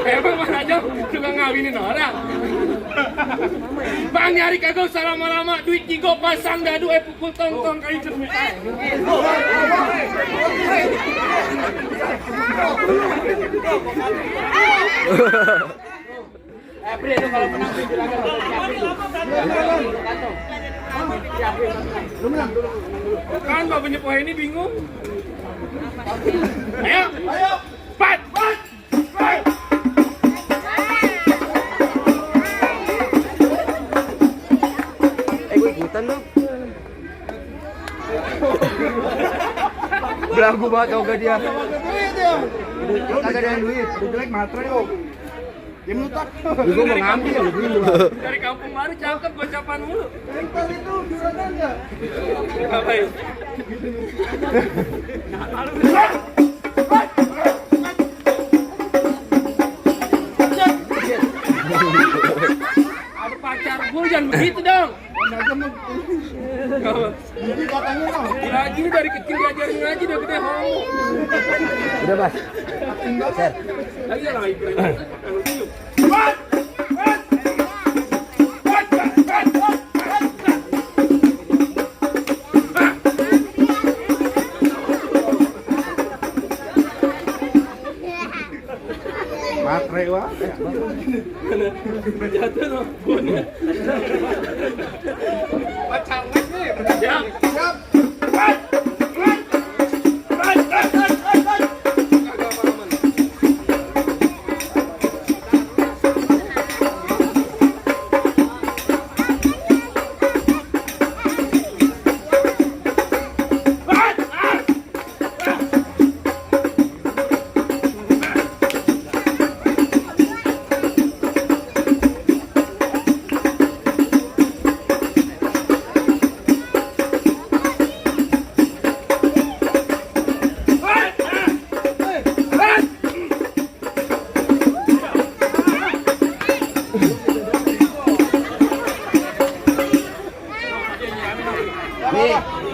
Emang Mas Ajam suka ngawinin orang? Bang nyari kagak usah lama-lama, duit jigo pasang dadu pukul tong-tong kali cermin. Pri itu kalau menang silakan. Kan Pak penyepoh ini bingung. Ayo, pat. Gue ikutan dong. Belagu banget tau gak dia. Kagak ada duit. Udah jelek matre yuk. Dia melutak. Gue mau ngambil dulu. Dari kampung baru cakep gocapan mulu. Pas itu juragan enggak? Apa ya? Ada pacar gue jangan begitu dong. Jadi katanya dong. Lagi dari kecil diajarin ngaji udah gede homo. Udah Mas. Ser. Lagi lagi. Matre wah. Jatuh loh. Pacangan nih. Siap. Siap.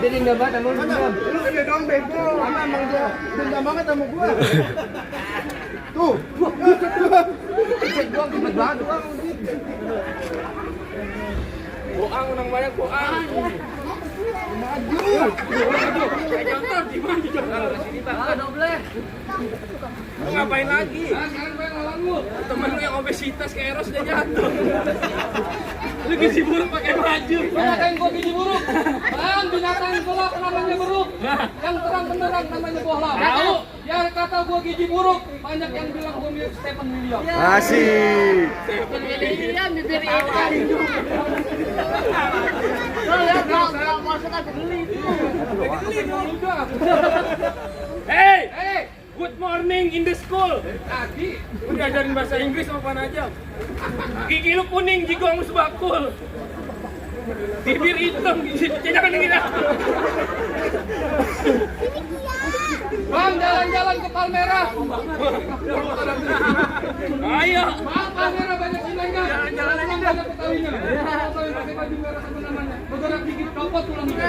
Dia dendam banget sama lu. Lu gede dong bego. Sama emang dia dendam banget sama gua. Tuh. Gua cepet banget doang. Boang menang banyak boang. Maju. Contoh gimana contoh? Sini Bang. Doble. Lu ngapain lagi? Sekarang gue ngelawan lu. Temen lu yang obesitas kayak Eros udah jatuh. Lu gizi buruk pakai baju. Lu ngatain gua gizi buruk? Kan binatang gelap namanya buruk. Yang terang benderang namanya bohlam. Tahu. Ya kata gua gizi buruk, banyak yang bilang gua mirip Stephen William. Asik. William bibir ikan. Lo lihat kalau masuk ada geli. Geli dong juga. Hey, good morning in the school. Tadi Lu diajarin bahasa Inggris sama Pan Ajam. Gigi lu kuning, jigong lu sebakul. Bibir hitam, jangan gila. Bang jalan-jalan ke Palmerah. Ayo. Bang Palmerah banyak sinengnya. Jalan-jalan aja. Banyak Betawinya. Kalau yang pakai baju merah apa namanya? Bergerak dikit copot tulang ikan.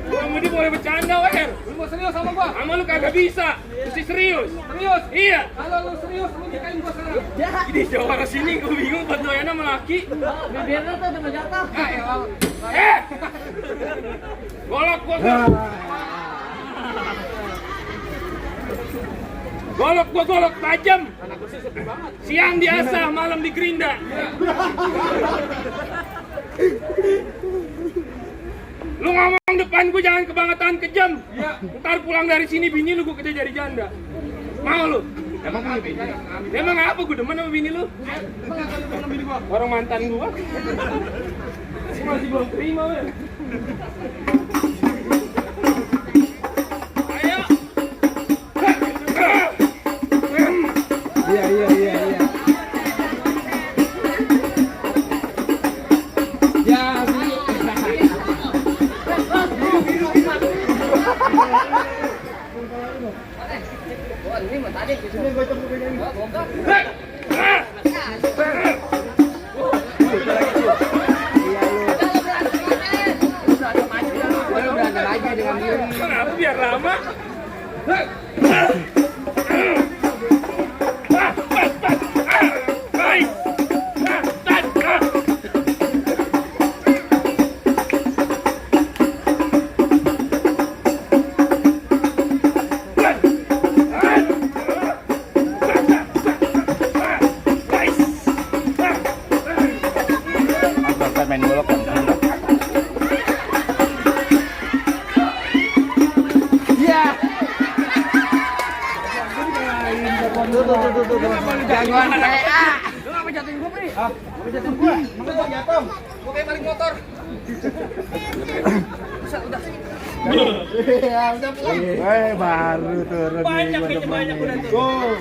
Kamu ini boleh bercanda, Wer. Lu mau serius sama gua? Sama lu kagak bisa. Mesti serius. Serius? Iya. Kalau lu serius, lu nikahin gua sekarang. Ini Jawa sini gue bingung buat doyan sama laki. Bibirnya tuh udah jatuh. Golok gua golok tajam. Siang diasah, malam digerinda. Lu ngomong depan gua jangan kebangetan kejam. Ntar pulang dari sini bini lu gua kerja jadi janda. Mau lu? Emang apa gua demen sama bini lu? Orang mantan gua. Masih belum terima, Wer. Ayo. Iya. Ya, Sini gua coba begini. berantem aja dengan dia. Kenapa biar lama? Main bola kan. Iya. Tuh. Jangan kayak Lu ngapa jatuhin gua, Pri? Apa jatuh gua? Maka gua jatuh. Gua kayak maling motor. Ya, udah pulang. Baru turun. Banyak udah tuh. Go.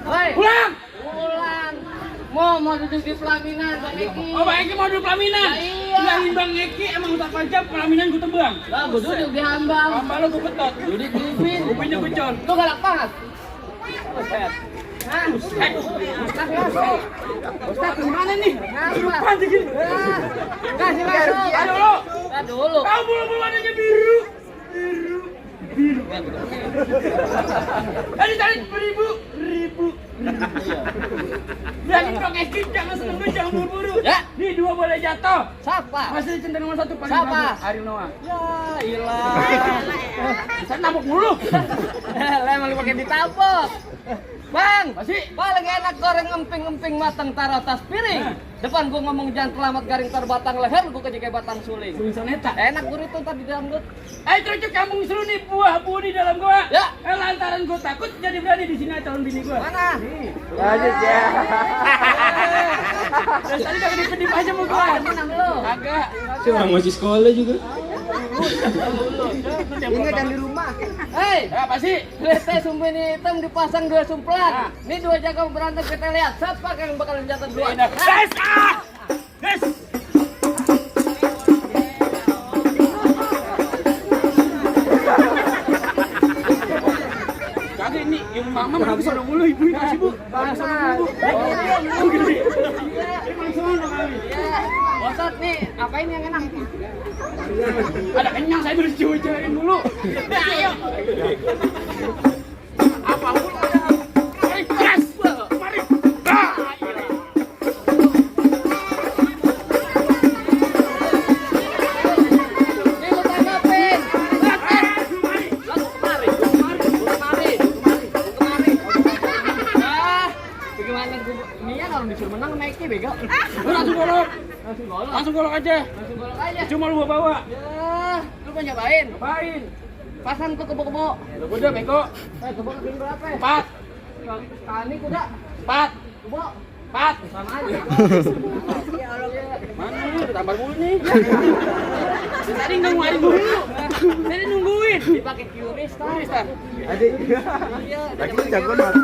Hei, Pulang. pulang. Mau duduk di pelaminan, Bang Eki. Oh, Bang Eki mau duduk pelaminan. Iya. Bilangin Bang Eki emang udah jam pelaminan gue tebang. Lah, gua duduk di hambang. Apa lo gue betot? Duduk di bin. Gue punya becon. Lu galak banget. Hah? Ustaz gimana nih? Ngapa? Panjang gini. Kasih masuk. Aduh lo. Nah, dulu. Tahu bulu warnanya biru. Tadi ribu. Bilangin Bang Eki jangan seneng dulu, jangan buru-buru. Ya. Nih 2 boleh jatuh. Siapa? Masih centang nomor 1 paling Siapa? bagus. Ariel Noah. Ya, ilah. Bisa nabok mulu. Emang lu pakai ditabok. Bang, Masih. paling enak goreng emping-emping matang taruh atas piring. Depan gua ngomong jangan kelamat garing terbatang leher, gua kejikai batang suling. Suling soneta. Enak gua itu tadi dangdut. Cocok kampung seru nih buah di dalam gua. Ya. Lantaran gua takut jadi berani di sini calon bini gua. Mana? Lanjut ya. Terus tadi kagak dipedip aja mau gua. Menang lu. Agak. Orang masih sekolah juga. Ingat yang di rumah. Hei, Apa sih? lete sumpin hitam dipasang 2 sumplan. Ini 2 jago berantem kita lihat siapa yang bakal jatuh duluan. Guys, guys. Kagak ini yang mama mau sono mulu ibu kasih bu. Mana? Oh gini. Bosat nih, apain yang enak? Ada kenyang saya harus cuci-cuciin dulu. Ayo. Apa mulu ada? Mari keras. Mari. Nih lu tanggapin. Lalu kemari. Ah, bagaimana gua Mia kalau disuruh menang Nike bego. Langsung golok. Langsung golok. Langsung golok aja. Langsung golok aja. Cuma lu bawa. Ya, lu mau nyobain? Ngapain? Pasang tuh kebo-kebo. Lu kuda beko. Kebo kebin berapa? 4. Tani kuda. 4. Kebo. 4. Sama aja. Mana lu tampar mulu nih. Tadi enggak nguarin dulu. Tadi nungguin. Dipakai QRIS, Tar. Tar. Adik. Iya, Lagi jago banget.